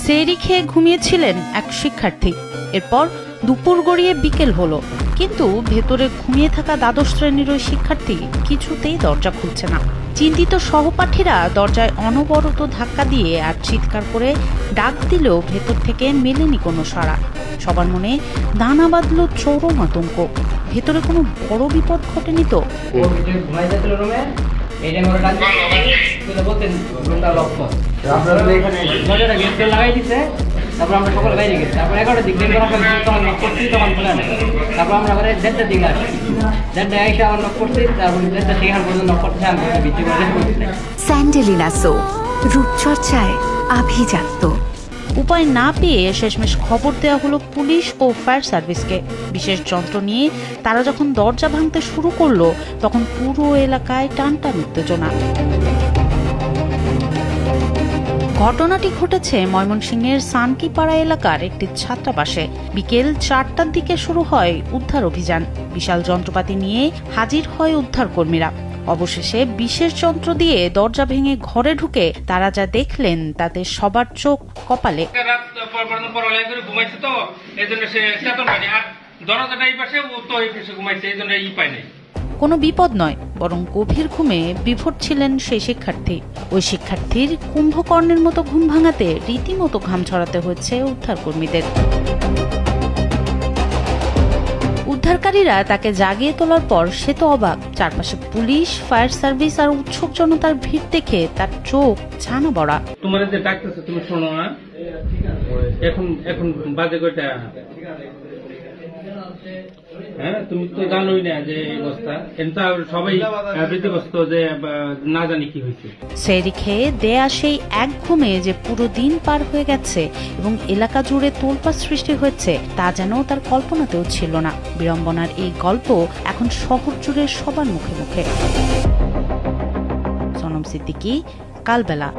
সেহরি খেয়ে ঘুমিয়েছিলেন এক শিক্ষার্থী। এরপর দুপুর গড়িয়ে বিকেল হলো, কিন্তু ভেতরে ঘুমিয়ে থাকা দ্বাদশ শ্রেণীর ওই শিক্ষার্থী কিছুতেই দরজা খুলছে না। চিন্তিত সহপাঠীরা দরজায় অনবরত ধাক্কা দিয়ে আর চিৎকার করে ডাক দিলেও ভেতর থেকে মেলেনি কোনো সাড়া। সবার মনে দানা বাঁধল চরম আতঙ্ক। ভেতরে কোনো বড় বিপদ ঘটেনি তো? তারপর আমরা সকলে বাইরে গেছি। তারপর 11টার দিক দিয়ে তখন নক করছি, তখন খোলা নেই। তারপর আমরা আবার 1:30টার দিকে আসছি। 1:30 এসে আবার নক করছি, তারপর 1:30 সেখান পর্যন্ত নক করতে আমি ভিত্তি করে স্যান্ডেলিনা সো, রূপচর্চায় আভিজাত্য। উপায় না পেয়ে শেষমেশ খবর দেওয়া হলো পুলিশ ও ফায়ার সার্ভিসকে। বিশেষ যন্ত্র নিয়ে তারা যখন দরজা ভাঙতে শুরু করলো, তখন পুরো এলাকায় টানটান উত্তেজনা। ঘটনাটি ঘটেছে ময়মনসিংহের সানকিপাড়া এলাকার একটি ছাত্রাবাসে। বিকেল 4টার দিকে শুরু হয় উদ্ধার অভিযান। বিশাল যন্ত্রপাতি নিয়ে হাজির হয় উদ্ধার কর্মীরা। অবশেষে বিশেষ যন্ত্র দিয়ে দরজা ভেঙে ঘরে ঢুকে তারা যা দেখলেন তাতে সবার চোখ কপালে। কোনো বিপদ নয়, বরং গভীর ঘুমে বিভোর ছিলেন সেই শিক্ষার্থী। ওই শিক্ষার্থীর কুম্ভকর্ণের মতো ঘুম ভাঙাতে রীতিমতো ঘাম ছড়াতে হয়েছে উদ্ধার কর্মীদের। উদ্ধারকারীরা তাকে জাগিয়ে তোলার পর সে তো অবাক। চারপাশে পুলিশ, ফায়ার সার্ভিস আর উৎসুক জনতার ভিড় দেখে তার চোখ ছানা বড়া। তোমার যে ডাকতেছে তুমি শোনো না? এখন বাজে কয়টা? হ্যাঁ, তুমি তো জানোই না যে এই অবস্থা। কিন্তু সবাই ভীতিগ্রস্ত যে না জানি কি হয়েছে। সেহরি খেয়ে দেয়া সেই এক ঘুমে যে পুরো দিন পার হয়ে গেছে এবং এলাকা জুড়ে তোলপাড় সৃষ্টি হয়েছে তা যেন তার কল্পনাতেও ছিল না। বিড়ম্বনার এই গল্প এখন শহর জুড়ে সবার মুখে মুখে। সনম সিদ্দিকী, কালবেলা।